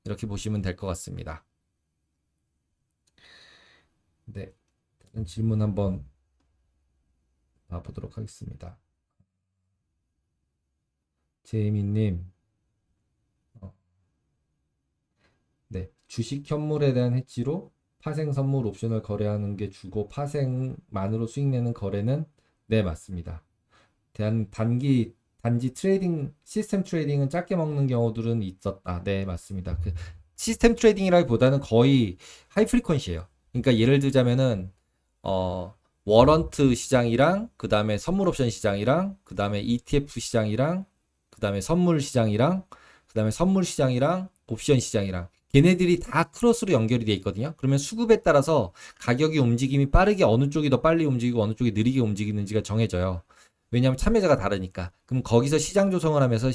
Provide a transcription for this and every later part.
이렇게 보시면 될 것 같습니다. 네, 다른 질문 한번 봐보도록 하겠습니다. 제이미님, 네, 주식 현물에 대한 해지로 파생 선물 옵션을 거래하는 게 주고 파생만으로 수익 내는 거래는 네, 맞습니다. 단지 트레이딩, 시스템 트레이딩은 작게 먹는 경우들은 있었다. 네, 맞습니다. 그 시스템 트레이딩이라기보다는 거의 하이 프리퀀시예요. 그러니까 예를 들자면은 워런트 시장이랑 그 다음에 선물 옵션 시장이랑 그 다음에 ETF 시장이랑 그 다음에 선물 시장이랑 그 다음에 선물 시장이랑 옵션 시장이랑 걔네들이 다 크로스로 연결이 돼 있거든요. 그러면 수급에 따라서 가격이 움직임이 빠르게 어느 쪽이 더 빨리 움직이고 어느 쪽이 느리게 움직이는지가 정해져요. 왜냐하면 참여자가 다르니까. 그럼 거기서 시장 조성을 하면서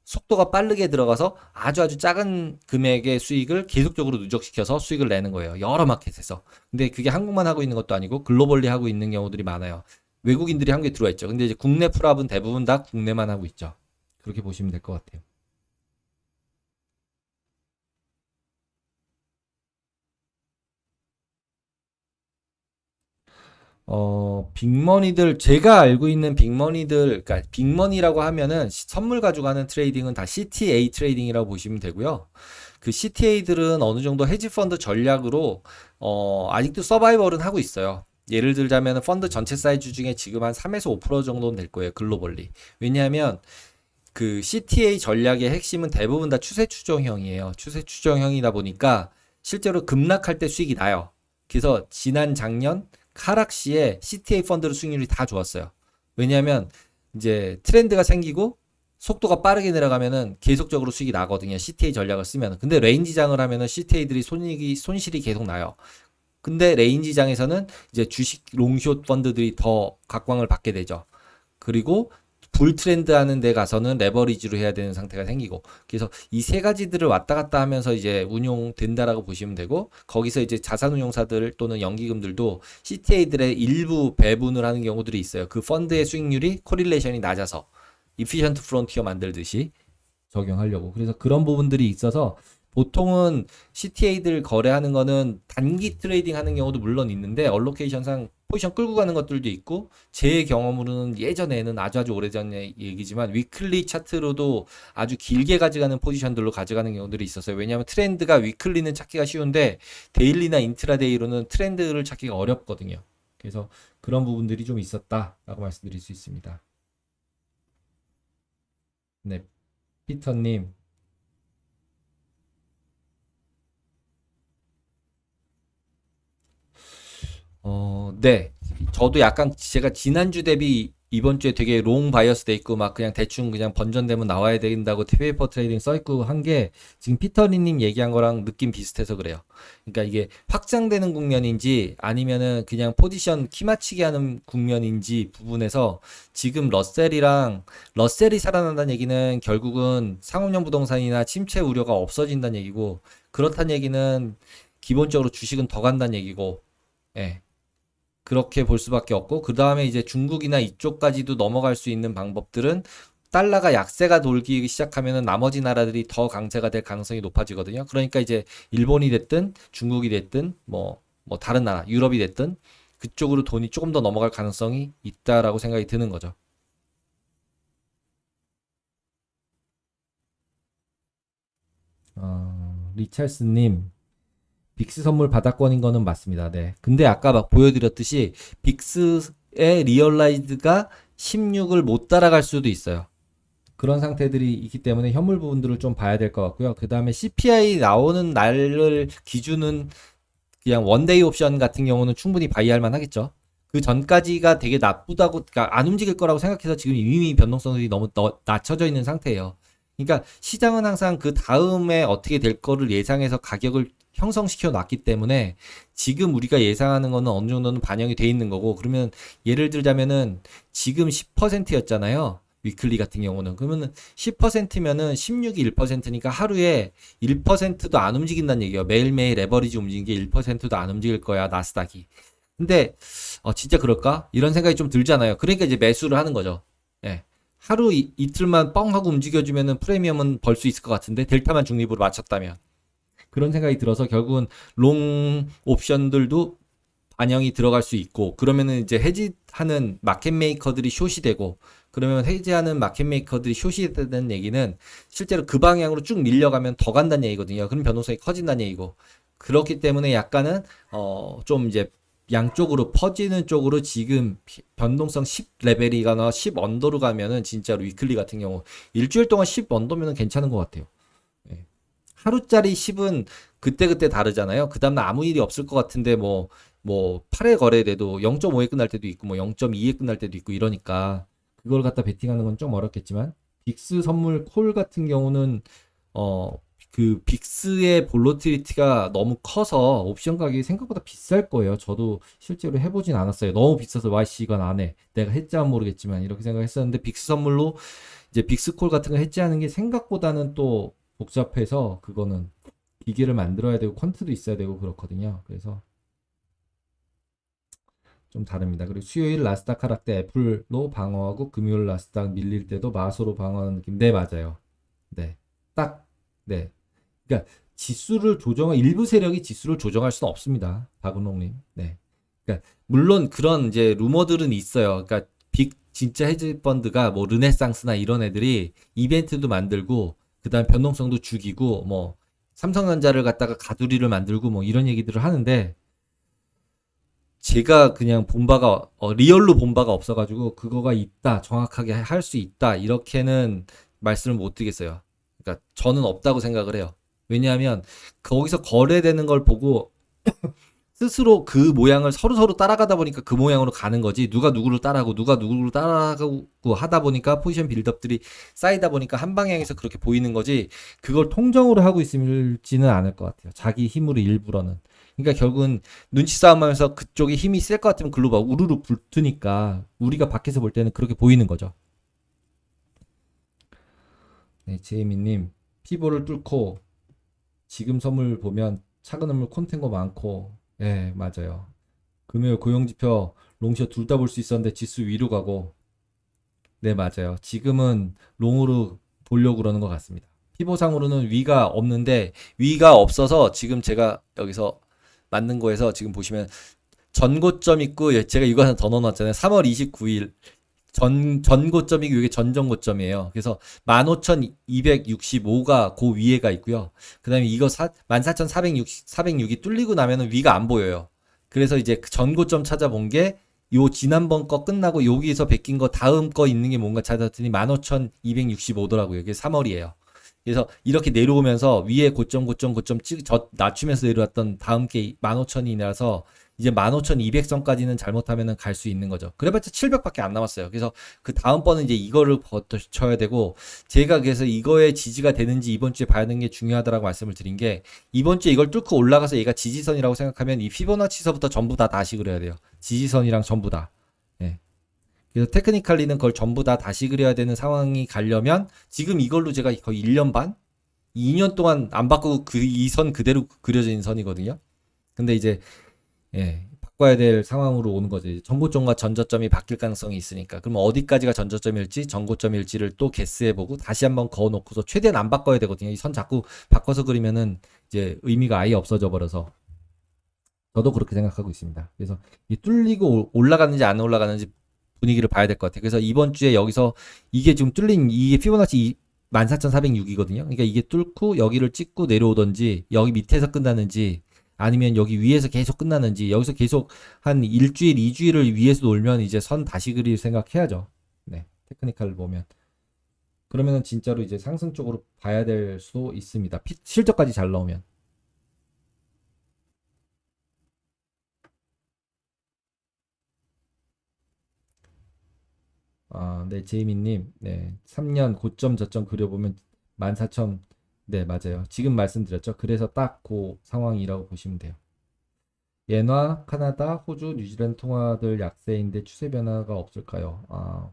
속도가 빠르게 들어가서 아주 작은 금액의 수익을 계속적으로 누적시켜서 수익을 내는 거예요. 여러 마켓에서. 근데 그게 한국만 하고 있는 것도 아니고 글로벌리 하고 있는 경우들이 많아요. 외국인들이 한국에 들어와 있죠. 근데 이제 국내 프랍은 대부분 다 국내만 하고 있죠. 그렇게 보시면 될 것 같아요. 빅머니들, 제가 알고 있는 빅머니들, 그러니까 빅머니라고 하면은 선물 가지고 하는 트레이딩은 다 CTA 트레이딩이라고 보시면 되고요. 그 CTA들은 어느 정도 헤지펀드 전략으로, 아직도 서바이벌은 하고 있어요. 예를 들자면 펀드 전체 사이즈 중에 지금 한 3에서 5% 정도는 될 거예요, 글로벌리. 왜냐하면 그 CTA 전략의 핵심은 대부분 다 추세 추종형이에요. 추세 추종형이다 보니까 실제로 급락할 때 수익이 나요. 그래서 지난 작년 하락 시에 CTA 펀드의 수익률이 다 좋았어요. 왜냐하면 이제 트렌드가 생기고 속도가 빠르게 내려가면은 계속적으로 수익이 나거든요. CTA 전략을 쓰면. 근데 레인지장을 하면은 CTA들이 손실이 계속 나요. 근데 레인지장에서는 이제 주식 롱숏 펀드들이 더 각광을 받게 되죠. 그리고 불 트렌드 하는 데 가서는 레버리지로 해야 되는 상태가 생기고 그래서 이 세 가지들을 왔다 갔다 하면서 이제 운용된다라고 보시면 되고 거기서 이제 자산운용사들 또는 연기금들도 CTA들의 일부 배분을 하는 경우들이 있어요. 그 펀드의 수익률이 코릴레이션이 낮아서 이피션트 프론티어 만들듯이 적용하려고. 그래서 그런 부분들이 있어서 보통은 CTA들 거래하는 거는 단기 트레이딩 하는 경우도 물론 있는데 얼로케이션상 포지션 끌고 가는 것들도 있고 제 경험으로는 예전에는 아주 오래전의 얘기지만 위클리 차트로도 아주 길게 가져가는 포지션들로 가져가는 경우들이 있었어요. 왜냐하면 트렌드가 위클리는 찾기가 쉬운데 데일리나 인트라데이로는 트렌드를 찾기가 어렵거든요. 그래서 그런 부분들이 좀 있었다라고 말씀드릴 수 있습니다. 네, 피터님. 네. 저도 약간 제가 지난주 대비 이번 주에 되게 롱 바이어스 돼 있고 막 그냥 대충 그냥 번전되면 나와야 된다고 페이퍼 트레이딩 써 있고 한 게 지금 피터리님 얘기한 거랑 느낌 비슷해서 그래요. 그러니까 이게 확장되는 국면인지 아니면은 그냥 포지션 키 맞추기 하는 국면인지 부분에서 지금 러셀이 살아난다는 얘기는 결국은 상업용 부동산이나 침체 우려가 없어진다는 얘기고 그렇다는 얘기는 기본적으로 주식은 더 간다는 얘기고 예. 그렇게 볼 수밖에 없고 그 다음에 이제 중국이나 이쪽까지도 넘어갈 수 있는 방법들은 달러가 약세가 돌기 시작하면은 나머지 나라들이 더 강세가 될 가능성이 높아지거든요. 그러니까 이제 일본이 됐든 중국이 됐든 뭐 다른 나라, 유럽이 됐든 그쪽으로 돈이 조금 더 넘어갈 가능성이 있다라고 생각이 드는 거죠. 리찰스님, 빅스 선물 바닥권인 거는 맞습니다. 네. 근데 아까 막 보여드렸듯이 빅스의 리얼라이즈가 16을 못 따라갈 수도 있어요. 그런 상태들이 있기 때문에 현물 부분들을 좀 봐야 될 것 같고요. 그 다음에 CPI 나오는 날을 기준은 그냥 원데이 옵션 같은 경우는 충분히 바이할 만 하겠죠. 그 전까지가 되게 나쁘다고, 그러니까 안 움직일 거라고 생각해서 지금 이미 변동성들이 너무 낮춰져 있는 상태예요. 그러니까 시장은 항상 그 다음에 어떻게 될 거를 예상해서 가격을 형성시켜 놨기 때문에 지금 우리가 예상하는 거는 어느 정도는 반영이 돼 있는 거고 그러면 예를 들자면은 지금 10%였잖아요. 위클리 같은 경우는 그러면은 10%면은 16이 1%니까 하루에 1%도 안 움직인다는 얘기예요. 매일매일 레버리지 움직이는 게 1%도 안 움직일 거야, 나스닥이. 근데 진짜 그럴까? 이런 생각이 좀 들잖아요. 그러니까 이제 매수를 하는 거죠. 예. 하루 이틀만 뻥 하고 움직여주면은 프리미엄은 벌 수 있을 것 같은데 델타만 중립으로 맞췄다면 그런 생각이 들어서 결국은 롱 옵션들도 반영이 들어갈 수 있고, 그러면은 이제 해지하는 마켓 메이커들이 숏이 되고, 그러면 해지하는 마켓 메이커들이 숏이 되는 얘기는 실제로 그 방향으로 쭉 밀려가면 더 간다는 얘기거든요. 그럼 변동성이 커진다는 얘기고. 그렇기 때문에 약간은 좀 이제 양쪽으로 퍼지는 쪽으로 지금 변동성 10 레벨이거나 10 언더로 가면은 진짜로 위클리 같은 경우 일주일 동안 10 언더면은 괜찮은 것 같아요. 예. 하루짜리 10은 그때그때 다르잖아요. 그 다음날 아무 일이 없을 것 같은데 뭐 8회 거래돼도 0.5에 끝날 때도 있고 뭐 0.2에 끝날 때도 있고 이러니까 그걸 갖다 베팅하는 건 좀 어렵겠지만 빅스 선물 콜 같은 경우는 그 빅스의 볼로티리티가 너무 커서 옵션 가격이 생각보다 비쌀 거예요. 저도 실제로 해보진 않았어요. 너무 비싸서 YC건 안 해. 내가 했지만 모르겠지만 이렇게 생각했었는데 빅스 선물로 이제 빅스 콜 같은 거 해지하는 게 생각보다는 또 복잡해서 그거는 기계를 만들어야 되고 퀀트도 있어야 되고 그렇거든요. 그래서 좀 다릅니다. 그리고 수요일 나스닥 하락 때 애플로 방어하고 금요일 나스닥 밀릴 때도 마소로 방어하는 느낌. 네, 맞아요. 네. 딱, 네. 그러니까 지수를 조정할, 일부 세력이 지수를 조정할 수는 없습니다. 박은홍님. 네. 그러니까 물론 그런 이제 루머들은 있어요. 그러니까 진짜 헤지 펀드가 뭐 르네상스나 이런 애들이 이벤트도 만들고 그다음 변동성도 죽이고 뭐 삼성전자를 갖다가 가두리를 만들고 뭐 이런 얘기들을 하는데 제가 그냥 본 바가 리얼로 본 바가 없어가지고 그거가 있다 정확하게 할 수 있다 이렇게는 말씀을 못 드리겠어요. 그러니까 저는 없다고 생각을 해요. 왜냐하면 거기서 거래되는 걸 보고 스스로 그 모양을 서로 따라가다 보니까 그 모양으로 가는 거지. 누가 누구를 따라가고 누가 누구를 따라가고 하다 보니까 포지션 빌드업들이 쌓이다 보니까 한 방향에서 그렇게 보이는 거지. 그걸 통정으로 하고 있을지는 않을 것 같아요. 자기 힘으로 일부러는. 그러니까 결국은 눈치 싸움하면서 그쪽에 힘이 셀 것 같으면 글로 막 우르르 붙으니까 우리가 밖에서 볼 때는 그렇게 보이는 거죠. 네, 제이미님 피보를 뚫고 지금 선물 보면 차근 선물 콘텐거 많고 예, 맞아요. 금요일 고용지표 롱숏 둘 다 볼 수 있었는데 지수 위로 가고 네, 맞아요. 지금은 롱으로 보려고 그러는 것 같습니다. 피보상으로는 위가 없는데 위가 없어서 지금 제가 여기서 만든 거에서 지금 보시면 전고점 있고 제가 이거 하나 더 넣어놨잖아요. 3월 29일 전고점이고 이게 전전고점이에요. 그래서 15,265가 그 위에가 있고요. 그 다음에 이거 14,406이 뚫리고 나면은 위가 안 보여요. 그래서 이제 그 전고점 찾아본 게 요 지난번 거 끝나고 여기에서 베낀 거 다음 거 있는 게 뭔가 찾았더니 15,265더라고요. 이게 3월이에요. 그래서 이렇게 내려오면서 위에 고점 낮추면서 내려왔던 다음 게 15,000이라서 이제 15,200선까지는 잘못하면은 갈 수 있는 거죠. 그래봤자 700밖에 안 남았어요. 그래서 그 다음번은 이제 이거를 버텨야 되고 제가 그래서 이거에 지지가 되는지 이번 주에 봐야 되는 게 중요하다라고 말씀을 드린 게 이번 주에 이걸 뚫고 올라가서 얘가 지지선이라고 생각하면 이 피보나치서부터 전부 다 다시 그려야 돼요. 지지선이랑 전부 다. 예. 그래서 테크니컬리는 그걸 전부 다 다시 그려야 되는 상황이 가려면 지금 이걸로 제가 거의 1년 반? 2년 동안 안 바꾸고 이 선 그대로 그려진 선이거든요. 근데 이제 예, 바꿔야 될 상황으로 오는 거죠. 전고점과 전저점이 바뀔 가능성이 있으니까. 그러면 어디까지가 전저점일지 전고점일지를 또 개스해보고 다시 한번 그어놓고서 최대한 안 바꿔야 되거든요. 이 선 자꾸 바꿔서 그리면은 이제 의미가 아예 없어져 버려서. 저도 그렇게 생각하고 있습니다. 그래서 이 뚫리고 올라가는지 안 올라가는지 분위기를 봐야 될 것 같아요. 그래서 이번 주에 여기서 이게 지금 뚫린 이게 피보나치 14,406이거든요. 그러니까 이게 뚫고 여기를 찍고 내려오던지 여기 밑에서 끝나는지 아니면 여기 위에서 계속 끝나는지 여기서 계속 한 일주일, 2주일을 위에서 놀면 이제 선 다시 그릴 생각해야죠. 네, 테크니컬을 보면. 그러면은 진짜로 이제 상승 쪽으로 봐야 될 수도 있습니다. 실적까지 잘 나오면. 아, 네, 제이미님. 네, 3년 고점 저점 그려보면 14,000. 네, 맞아요. 지금 말씀드렸죠. 그래서 딱 그 상황이라고 보시면 돼요. 엔화, 카나다, 호주, 뉴질랜드 통화들 약세인데 추세 변화가 없을까요? 아,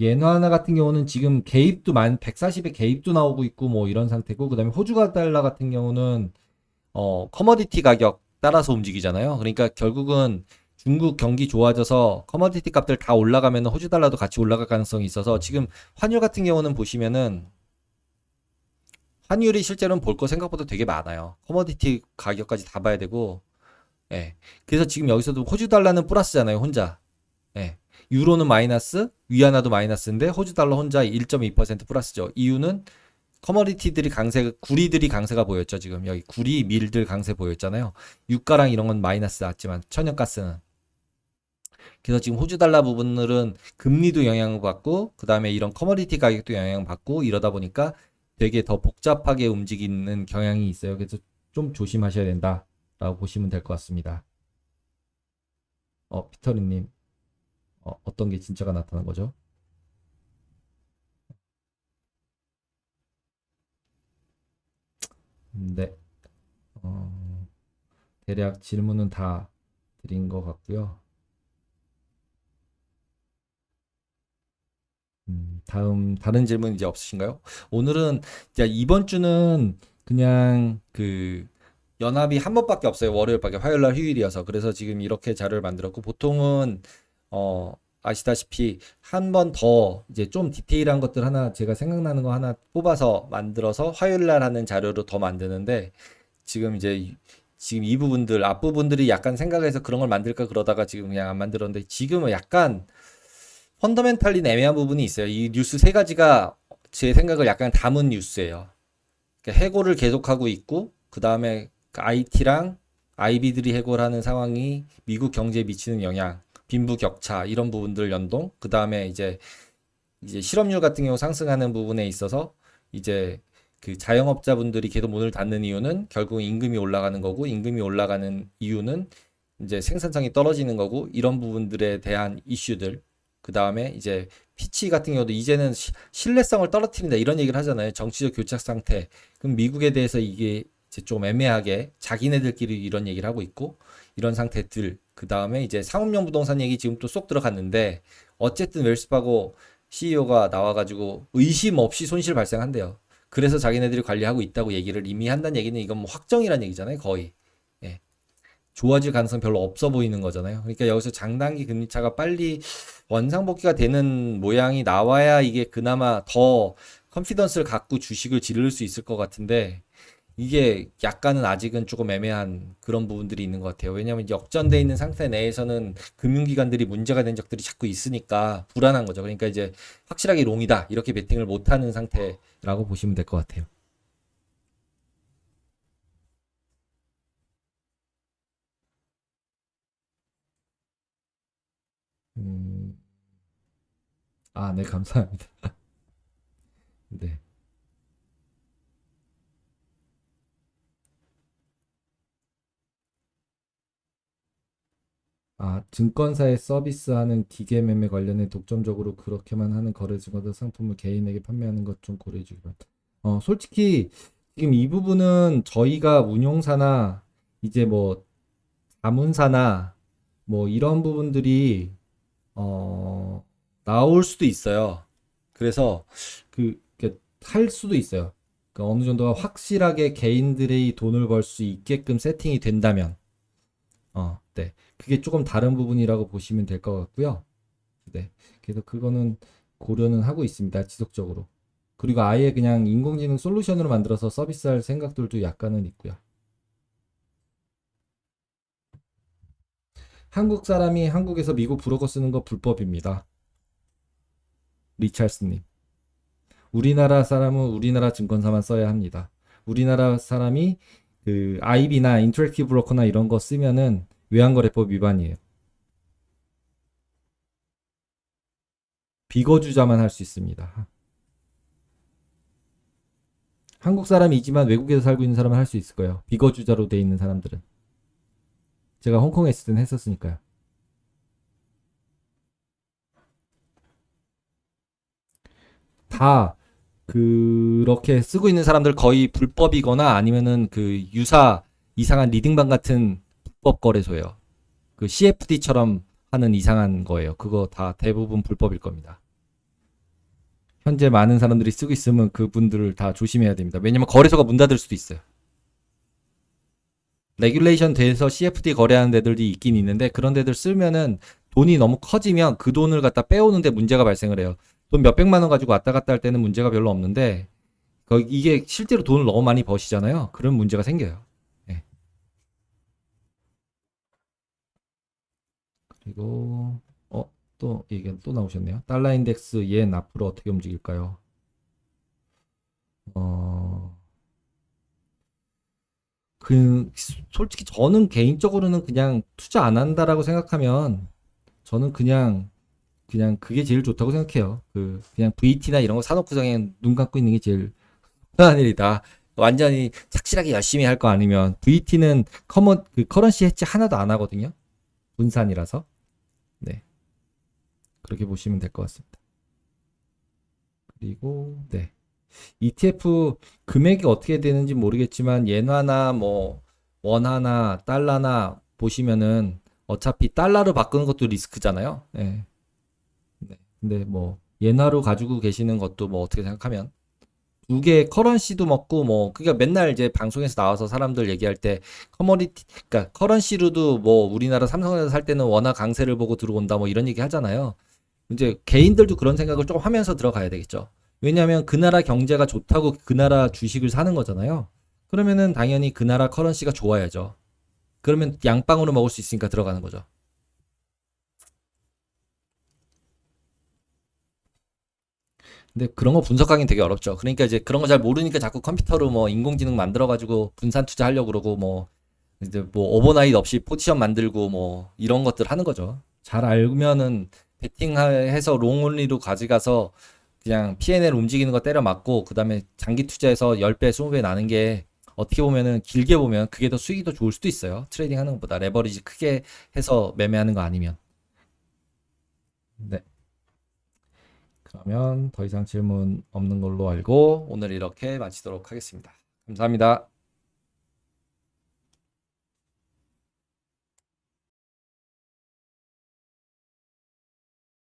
엔화 같은 경우는 지금 개입도 140에 개입도 나오고 있고 뭐 이런 상태고 그다음에 호주 달러 같은 경우는 커머디티 가격 따라서 움직이잖아요. 그러니까 결국은 중국 경기 좋아져서 커머디티 값들 다 올라가면 호주 달러도 같이 올라갈 가능성이 있어서 지금 환율 같은 경우는 보시면은 환율이 실제로는 볼 거 생각보다 되게 많아요. 커머디티 가격까지 다 봐야 되고, 예. 그래서 지금 여기서도 호주 달러는 플러스잖아요, 혼자. 예. 유로는 마이너스, 위안화도 마이너스인데 호주 달러 혼자 1.2% 플러스죠. 이유는 커머디티들이 강세, 구리들이 강세가 보였죠. 지금 여기 구리, 밀들 강세 보였잖아요. 유가랑 이런 건 마이너스 났지만 천연가스는. 그래서 지금 호주 달러 부분들은 금리도 영향을 받고 그 다음에 이런 커머디티 가격도 영향을 받고 이러다 보니까 되게 더 복잡하게 움직이는 경향이 있어요. 그래서 좀 조심하셔야 된다라고 보시면 될 것 같습니다. 피터리님, 어떤 게 진짜가 나타난 거죠? 네, 대략 질문은 다 드린 것 같고요. 다른 질문 이제 없으신가요? 오늘은 이제 이번 주는 그냥 그 연합이 한 번밖에 없어요. 월요일밖에 화요일 날 휴일이어서. 그래서 지금 이렇게 자료를 만들었고 보통은 아시다시피 한 번 더 이제 좀 디테일한 것들 하나 제가 생각나는 거 하나 뽑아서 만들어서 화요일 날 하는 자료로 더 만드는데 지금 이제 지금 이 부분들 앞부분들이 약간 생각해서 그런 걸 만들까 그러다가 지금 그냥 안 만들었는데 지금은 약간 펀더멘탈린 애매한 부분이 있어요. 이 뉴스 세 가지가 제 생각을 약간 담은 뉴스예요. 그러니까 해고를 계속하고 있고, 그 다음에 IT랑 IB들이 해고하는 상황이 미국 경제에 미치는 영향, 빈부격차 이런 부분들 연동, 그 다음에 이제 실업률 같은 경우 상승하는 부분에 있어서 이제 그 자영업자분들이 계속 문을 닫는 이유는 결국 임금이 올라가는 거고, 임금이 올라가는 이유는 이제 생산성이 떨어지는 거고, 이런 부분들에 대한 이슈들. 그 다음에 이제 피치 같은 경우도 이제는 신뢰성을 떨어뜨린다 이런 얘기를 하잖아요. 정치적 교착 상태. 그럼 미국에 대해서 이게 이제 좀 애매하게 자기네들끼리 이런 얘기를 하고 있고 이런 상태들. 그 다음에 이제 상업용 부동산 얘기 지금 또 쏙 들어갔는데 어쨌든 웰스파고 CEO가 나와가지고 의심 없이 손실 발생한대요. 그래서 자기네들이 관리하고 있다고 얘기를 이미 한다는 얘기는 이건 뭐 확정이란 얘기잖아요. 거의. 예. 좋아질 가능성 별로 없어 보이는 거잖아요. 그러니까 여기서 장단기 금리차가 빨리 원상복귀가 되는 모양이 나와야 이게 그나마 더 컨피던스를 갖고 주식을 지를 수 있을 것 같은데 이게 약간은 아직은 조금 애매한 그런 부분들이 있는 것 같아요. 왜냐하면 역전돼 있는 상태 내에서는 금융기관들이 문제가 된 적들이 자꾸 있으니까 불안한 거죠. 그러니까 이제 확실하게 롱이다 이렇게 베팅을 못하는 상태라고 보시면 될 것 같아요. 음, 네, 감사합니다. 네. 증권사에 서비스하는 기계매매 관련해 독점적으로 그렇게만 하는 거래 증권사 상품을 개인에게 판매하는 것 좀 고려해 주기 바랍니다. 솔직히 지금 이 부분은 저희가 운용사나 이제 뭐 자문사나 뭐 이런 부분들이 나올 수도 있어요. 그래서 할 수도 있어요. 그러니까 어느 정도가 확실하게 개인들의 돈을 벌 수 있게끔 세팅이 된다면, 네. 그게 조금 다른 부분이라고 보시면 될 것 같고요. 네. 그래서 그거는 고려는 하고 있습니다. 지속적으로. 그리고 아예 그냥 인공지능 솔루션으로 만들어서 서비스할 생각들도 약간은 있고요. 한국 사람이 한국에서 미국 브로커 쓰는 거 불법입니다. 리찰스님. 우리나라 사람은 우리나라 증권사만 써야 합니다. 우리나라 사람이 그 IB나 인터랙티브 브로커나 이런 거 쓰면은 외환거래법 위반이에요. 비거주자만 할 수 있습니다. 한국 사람이지만 외국에서 살고 있는 사람은 할 수 있을 거예요. 비거주자로 돼 있는 사람들은. 제가 홍콩에 있을 땐 했었으니까요. 다 그렇게 쓰고 있는 사람들 거의 불법이거나 아니면은 그 유사 이상한 리딩방 같은 불법 거래소예요. 그 CFD처럼 하는 이상한 거예요. 그거 다 대부분 불법일 겁니다. 현재 많은 사람들이 쓰고 있으면 그분들을 다 조심해야 됩니다. 왜냐면 거래소가 문 닫을 수도 있어요. 레귤레이션 돼서 CFD 거래하는 데들이 있긴 있는데 그런 데들 쓰면은 돈이 너무 커지면 그 돈을 갖다 빼오는데 문제가 발생을 해요. 돈 몇백만 원 가지고 왔다 갔다 할 때는 문제가 별로 없는데 이게 실제로 돈을 너무 많이 버시잖아요. 그런 문제가 생겨요. 네. 그리고 또 이게 또 나오셨네요. 달러 인덱스 옌 앞으로 어떻게 움직일까요? 어, 솔직히 저는 개인적으로는 그냥 투자 안 한다라고 생각하면 저는 그냥 그게 제일 좋다고 생각해요. 그냥 VT나 이런 거 사놓고 그냥 눈 감고 있는 게 제일 편한 일이다. 완전히 착실하게 열심히 할 거 아니면 VT는 커런시 해치 하나도 안 하거든요. 분산이라서. 네. 그렇게 보시면 될 것 같습니다. 그리고 네. ETF 금액이 어떻게 되는지 모르겠지만 엔화나 뭐 원화나 달러나 보시면은 어차피 달러로 바꾸는 것도 리스크잖아요. 네. 네. 근데 뭐 엔화로 가지고 계시는 것도 뭐 어떻게 생각하면 두 개 커런시도 먹고 뭐 그러니까 맨날 이제 방송에서 나와서 사람들 얘기할 때 커머디티 그러니까 커런시로도 뭐 우리나라 삼성에서 살 때는 원화 강세를 보고 들어온다 뭐 이런 얘기 하잖아요. 이제 개인들도 그런 생각을 좀 하면서 들어가야 되겠죠. 왜냐하면 그 나라 경제가 좋다고 그 나라 주식을 사는 거잖아요. 그러면은 당연히 그 나라 커런시가 좋아야죠. 그러면 양빵으로 먹을 수 있으니까 들어가는 거죠. 근데 그런 거 분석하기는 되게 어렵죠. 그러니까 이제 그런 거 잘 모르니까 자꾸 컴퓨터로 뭐 인공지능 만들어가지고 분산 투자하려고 그러고 뭐 이제 뭐 오버나잇 없이 포지션 만들고 뭐 이런 것들 하는 거죠. 잘 알면은 베팅해서 롱온리로 가져가서 그냥 P&L 움직이는 거 때려 맞고 그다음에 장기 투자해서 10배, 20배 나는 게 어떻게 보면은 길게 보면 그게 더 수익이 더 좋을 수도 있어요. 트레이딩 하는 것보다 레버리지 크게 해서 매매하는 거 아니면. 네. 그러면 더 이상 질문 없는 걸로 알고 오늘 이렇게 마치도록 하겠습니다. 감사합니다.